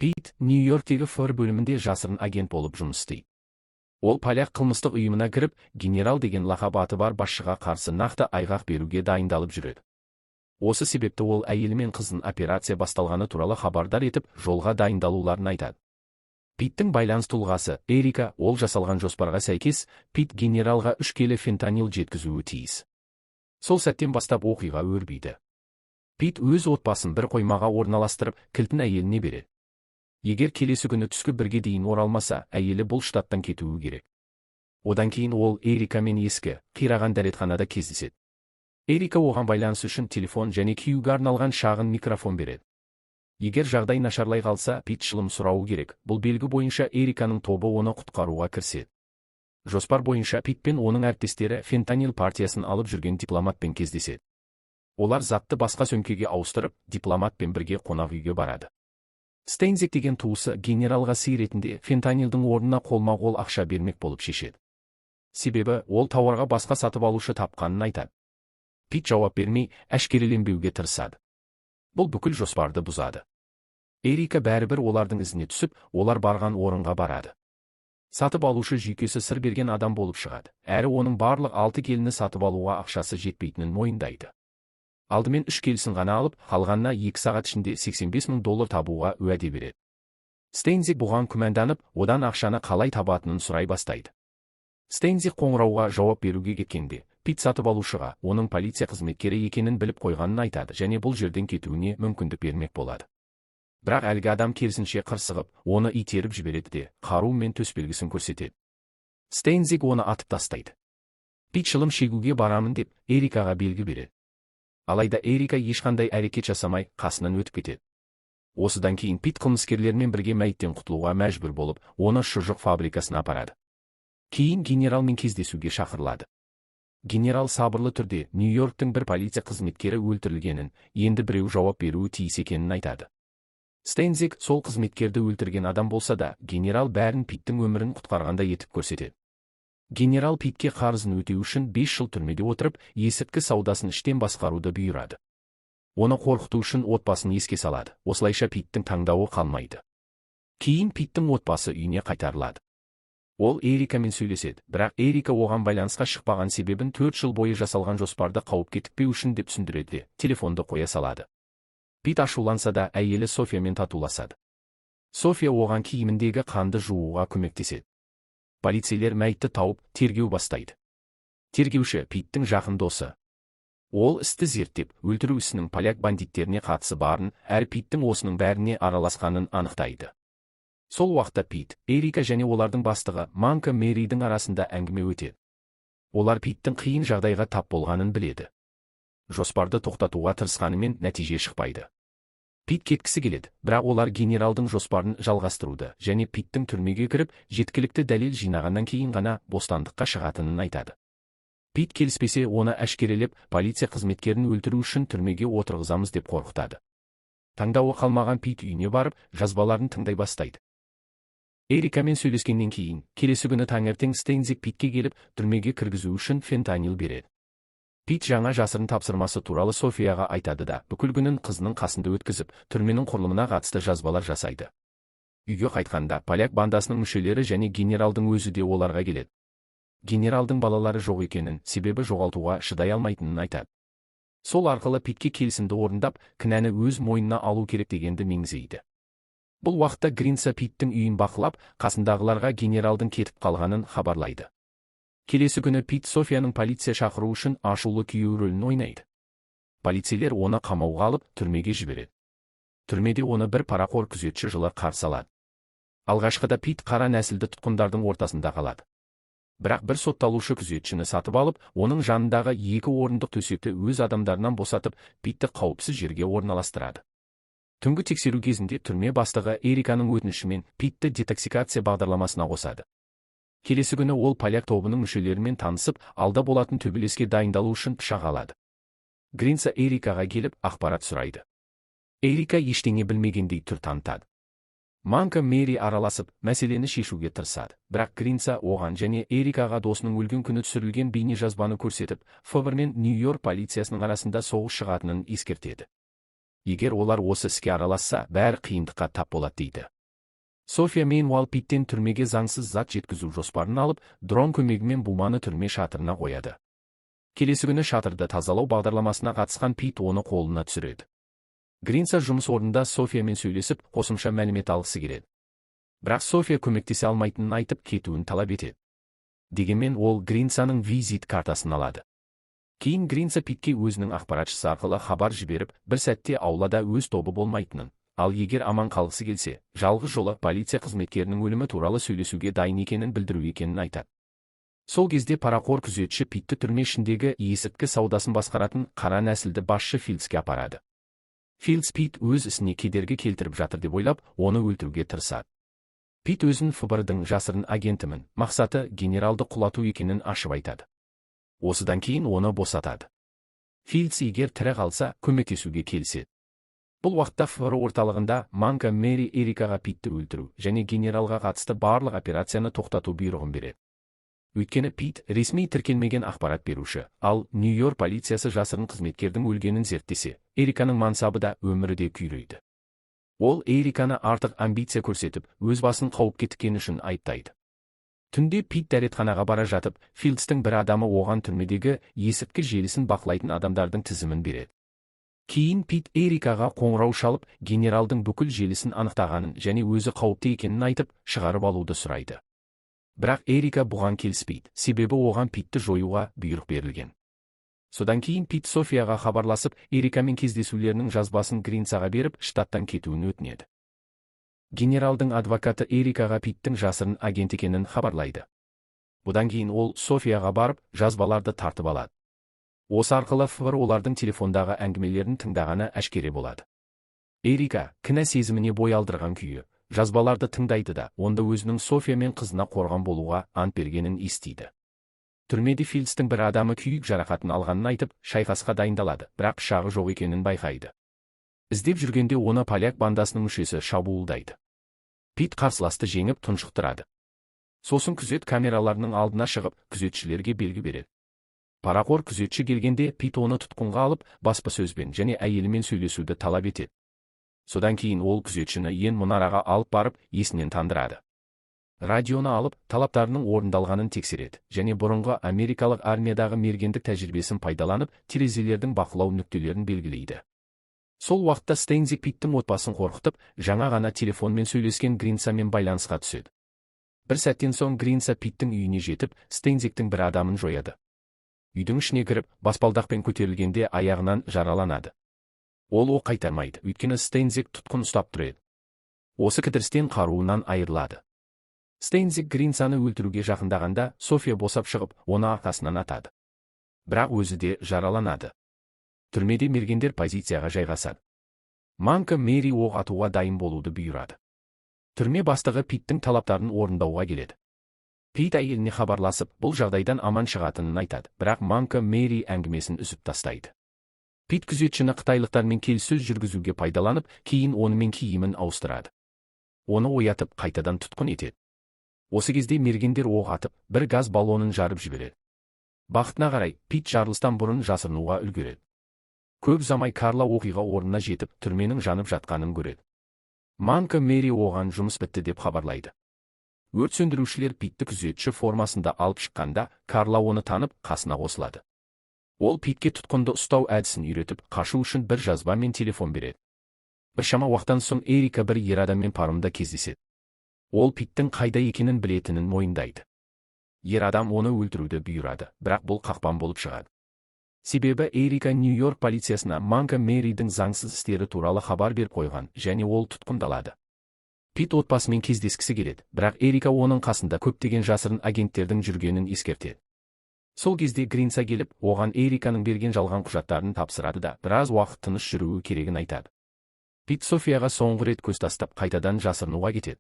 Пит Нью-Йорктегі ФБР бөлімінде жасырын агент болып жұмыс істейді. Ол поляк қылмыстық ұйымына кіріп, генерал деген лақап аты бар басшыға қарсы нақты айғақ беруге дайындалып жүреді. Осы себепті ол әйелі мен қызын операция басталғаны туралы хабардар етіп, жолға дайындалуларын айтады. Питтің байланыс тұлғасы Эрика, ол жасалған жоспарға сәйкес, Пит генералға 3 келі фентанил жеткізуі тиіс. Сол сәттен бастап оқиға өрбиді. Пит өз отбасын бір қоймаға орналастырып, кілтін әйеліне береді. Егер келесі күні түскі 1-ге дейін оралмаса, әйелі бұл штаттан кетуі керек. Одан кейін ол Эрикамен ескі, қираған дәретханада кездеседі. Эрика оған байланыс үшін телефон және киюге арналған шағын микрофон береді. Егер жағдай нашарлай қалса, Пит шылым сұрауы керек. Бұл белгі бойынша Эриканың тобы оны құтқаруға кіріседі. Жоспар бойынша Пит пен оның әріптестері фентанил партиясын алып жүрген дипломатпен кездеседі. Олар затты басқа сөмкеге ауыстырып, дипломатпен бірге қонақ үйге барады. Стейнзик деген туысы генералға сый ретінде фентанилдің орнына қолма-қол ақша бермек болып шешеді. Себебі ол тауарға басқа сатып алушы тапқанын айтады. Пит жауап бермей, әшкереленбеуге тырысады. Бұл бүкіл жоспарды бұзады. Эрика бәрібір олардың ізіне түсіп, олар барған орынға барады. Сатып алушы жүйкесі сыр берген адам болып шығады, әрі оның барлық 6 келіні сатып алуға ақшасы жетпейтінін мойындайды. Алдымен 3 келісін ғана алып, қалғанына 2 сағат ішінде $85,000 табуға уәде береді. Стейнзик бұған күмәнданып, одан ақшаны қалай табатынын сұрай бастайды. Стейнзик қоңырауға жауап беруге кеткенде, Пит сатып алушыға оның полиция қызметкері екенін біліп қойғанын айтады және бұл жерден кетуіне мүмкіндік бермек болады. Бірақ әлгі адам керісінше қырсығып, оны итеріп жібереді де, қару мен төсбелгісін көрсетеді. Стейнзик оны атып тастайды. Пит шылым шегуге барамын деп, Эрикаға белгі береді. Алайда Эрика ешқандай әрекет жасамай, қасынан өтіп кетеді. Осыдан кейін Пит қылмыскерлермен бірге мәйттен құтылуға мәжбүр болып, оны шұжық фабрикасына апарады. Кейін генералмен кездесуге шақырылады. Генерал сабырлы түрде Нью-Йорктің бір полиция қызметкері өлтірілгенін, енді біреу жауап беруі тиіс екенін айтады. Стейнзик сол қызметкерді өлтірген адам болса да, генерал бәрін Питтің өмірін құтқарғанда етіп көрсетеді. Генерал Питке қарызын өтеу үшін 5 жыл түрмеде отырып, есірткі саудасын іштен басқаруды бұйырады. Оны қорқыту үшін отбасын еске салады, осылайша Питтің таңдауы қалмайды. Кейін Питтің отбасы үйіне қайтарылады. Ол Эрикамен сөйлеседі, бірақ Эрика оған байланысқа шықпаған себебін 4 жыл бойы жасалған жоспарды қауіп кетікпеу үшін деп түсіндіреді де, телефонды қоя салады. Пит ашуланса да, әйелі Софиямен татуласады. София оған киіміндегі қанды жууға көмектеседі. Полицейлер мәйітті тауып, тергеу бастайды. Тергеуші Питтің жақын досы. Ол істі зерттеп, өлтіру ісінің поляк бандиттеріне қатысы барын, әрі Питтің осының бәріне араласқанын анықтайды. Сол уақытта Пит, Эрика және олардың бастығы Манка Мэридің арасында әңгіме өтеді. Олар Питтің қиын жағдайға тап болғанын біледі. Жоспарды тоқтатуға тырысқанымен нәтиже шықпайды. Пит кеткісі келеді, бірақ олар генералдың жоспарын жалғастыруды және Питтің түрмеге кіріп, жеткілікті дәлел жинағаннан кейін ғана бостандыққа шығатынын айтады. Пит келіспесе, оны әшкерелеп, полиция қызметкерін өлтіру үшін түрмеге отырғызамыз деп қорқытады. Таңдауы қалмаған Пит үйіне барып, жазбаларын тыңдай бастайды. Эрикамен сөйлескеннен кейін, келесі күні таңертең Стейнзик Питке келіп, түрмеге кіргізу үшін фентанил береді. Пит жаңа жасырын тапсырмасы туралы Софияға айтады да, бүкіл күнін қызының қасында өткізіп, түрменің құрылымына қатысты жазбалар жасайды. Үйге қайтқанда, поляк бандасының мүшелері және генералдың өзі де оларға келеді. Генералдың балалары жоқ екенін, себебі жоғалтуға шыдай алмайтынын айтады. Сол арқылы Питке келісімді орындап, кінәні өз мойнына алу керек дегенді меңзейді. Бұл уақытта Гринса Питтің үйін бақылап, қасындағыларға генералдың кетіп қалғанын хабарлайды. Келесі күні Пит Софияның полиция шақыру үшін ашулы күйеу рөлін ойнайды. Полицейлер оны қамауға алып, түрмеге жібереді. Түрмеде оны бір парақор күзетші жылы қарсы алады. Алғашқыда Пит қара нәсілді тұтқындардың ортасында қалады. Бірақ бір сотталушы күзетшіні сатып алып, оның жанындағы 2 орындық төсекті өз адамдарынан босатып, Питті қауіпсіз жерге орналастырады. Түнгі тексеру кезінде түрме бастығы Эриканың өтінішімен Питті детоксикация бағдарламасына қосады. Келесі күні ол поляк тобының мүшелерімен танысып, алда болатын төбелеске дайындалу үшін пышақ алады. Гринса Эрикаға келіп, ақпарат сұрайды. Эрика ештеңе білмегендей түр танытады. Манка Мэри араласып, мәселені шешуге тырысады, бірақ Гринса оған және Эрикаға досының өлген күні түсірілген бейнежазбаны көрсетіп, ФБР мен Нью-Йорк полициясының арасында соғыс шығатынын ескертеді. Егер олар осы іске араласса, бәрі қиындыққа тап болады дейді. София Мейнуэлл Питтен түрмеге заңсыз зат жеткізу жоспарын алып, дрон көмегімен буманы түрме шатырына қояды. Келесі күні шатырды тазалау бағдарламасына қатысқан Пит оны қолына түсіреді. Гринса жұмыс орнында Софиямен сөйлесіп, қосымша мәлімет алғысы келеді. Бірақ София көмектесе алмайтынын айтып, кетуін талап етеді. Дегенмен ол Гринсаның визит картасын алады. Кейін Гринса Питке өзінің ақпаратшысы арқылы хабар жіберіп, бір сәтте аулада өз тобы болмайтынын, ал егер аман қалғысы келсе, жалғыз жолы полиция қызметкерінің өлімі туралы сөйлесуге дайын екенін білдіру екенін айтады. Сол кезде парақор күзетші Питті түрме ішіндегі есірткі саудасын басқаратын қара нәсілді басшы Филдске апарады. Филдс Пит өз ісіне кедергі келтіріп жатыр деп ойлап, оны өлтіруге тырысады. Пит өзін ФБР-дың жасырын агентімін, мақсаты генералды құлату екенін ашып айтады. Осыдан кейін оны босатады. Филдс егер тірі қалса, көмектесуге келіседі. Бұл уақытта ФБР орталығында Монтгомери Эрикаға Питті өлтіру және генералға қатысты барлық операцияны тоқтату бұйрығын береді. Өйткені Пит ресми тіркелмеген ақпарат беруші, ал Нью-Йорк полициясы жасырын қызметкердің өлгенін зерттесе, Эриканың мансабы да өмірі де күйрейді. Ол Эриканы артық амбиция көрсетіп, өз басын қауіпке тіккені үшін айыптайды. Түнде Пит дәретханаға бара жатып, Филдстің бір адамы оған түрмедегі есірткі желісін бақылайтын адамдардың тізімін береді. Кейін Пит Эрикаға қоңырау шалып, генералдың бүкіл желісін анықтағанын және өзі қауіпті екенін айтып, шығарып алуды сұрайды. Бірақ Эрика бұған келіспейді, себебі оған Питті жоюға бұйрық берілген. Содан кейін Пит Софияға хабарласып, Эрикамен кездесулерінің жазбасын Гринсаға беріп, штаттан кетуін өтінеді. Генералдың адвокаты Эрикаға Питтің жасырын агент екенін хабарлайды. Бұдан кейін ол Софияға барып, жазбаларды тартып алады. Осы арқылы ФБР олардың телефондағы әңгімелерін тыңдағаны әшкере болады. Эрика, кінә сезіміне бой алдырған күйі, жазбаларды тыңдайды да, онда өзінің София мен қызына қорған болуға ант бергенін естиді. Түрмеде Филдстің бір адамы күйік жарақатын алғанын айтып, шайқасқа дайындалады, бірақ пышағы жоқ екенін байқайды. Іздеп жүргенде оны поляк бандасының мүшесі шабуылдайды. Пит қарсыласты жеңіп тұншықтырады. Сосын күзет камераларының алдына шығып, күзетшілерге белгі береді. Парақор күзетші келгенде Пит оны тұтқынға алып, баспасөзбен және әйелімен сөйлесуді талап етеді. Содан кейін ол күзетшіні ең мұнараға алып барып, есінен тандырады. Радионы алып, талаптарының орындалғанын тексереді, және бұрынғы америкалық армиядағы мергендік тәжірибесін пайдаланып, терезелердің бақылау нүктелерін белгілейді. Сол уақытта Стейнзик Питтің отбасын қорқытып, жаңа ғана телефонмен сөйлескен Гринсамен байланысқа түседі. Бір сәттен соң Гринса Питтің үйіне жетіп, Стейнзиктің бір адамын жояды. Үйдің ішіне кіріп, баспалдақпен көтерілгенде аяғынан жараланады. Ол оқ қайтармайды, өйткені Стейнзик тұтқын ұстап тұр еді. Осы кідірістен қаруынан айырылады. Стейнзик Гринсаны өлтіруге жақындағанда, София босап шығып, оны арқасынан атады. Бірақ өзі де жараланады. Түрмеде мергендер позицияға жайғасады. Монтгомери оқ атуға дайын болуды бұйырады. Түрме бастығы Питтің талаптарын орындауға келеді. Пит әйеліне хабарласып, бұл жағдайдан аман шығатынын айтады, бірақ Монтгомери әңгімесін үзіп тастайды. Пит күзетшіні қытайлықтармен келіссөз жүргізуге пайдаланып, кейін онымен киімін ауыстырады. Оны оятып, қайтадан тұтқын етеді. Осы кезде мергендер оқ атып, бір газ баллонын жарып жібереді. Бақытына қарай, Пит жарылыстан бұрын жасырынуға үлгереді. Көп ұзамай Карла оқиға орнына жетіп, түрменің жанып жатқанын көреді. Монтгомери оған жұмыс бітті деп хабарлайды. Өрт сөндірушілер Питті күзетші формасында алып шыққанда, Карла оны танып, қасына қосылады. Ол Питке тұтқынды ұстау әдісін үйретіп, қашу үшін бір жазба мен телефон береді. Біршама уақыттан соң Эрика бір ер адаммен паромда кездеседі. Ол Питтің қайда екенін білетінін мойындайды. Ер адам оны өлтіруді бұйырады, бірақ бұл қақпан болып шығады. Себебі Эрика Нью-Йорк полициясына Монтгомеридің заңсыз істері туралы хабар беріп қойған, және ол тұтқындалады. Пит отбасымен кездескісі келеді, бірақ Эрика оның қасында көптеген жасырын агенттердің жүргенін ескертеді. Сол кезде Гринса келіп, оған Эриканың берген жалған құжаттарын тапсырады да, біраз уақыт тыныш жүруі керегін айтады. Пит Софияға соңғы рет көз тастап, қайтадан жасырынуға кетеді.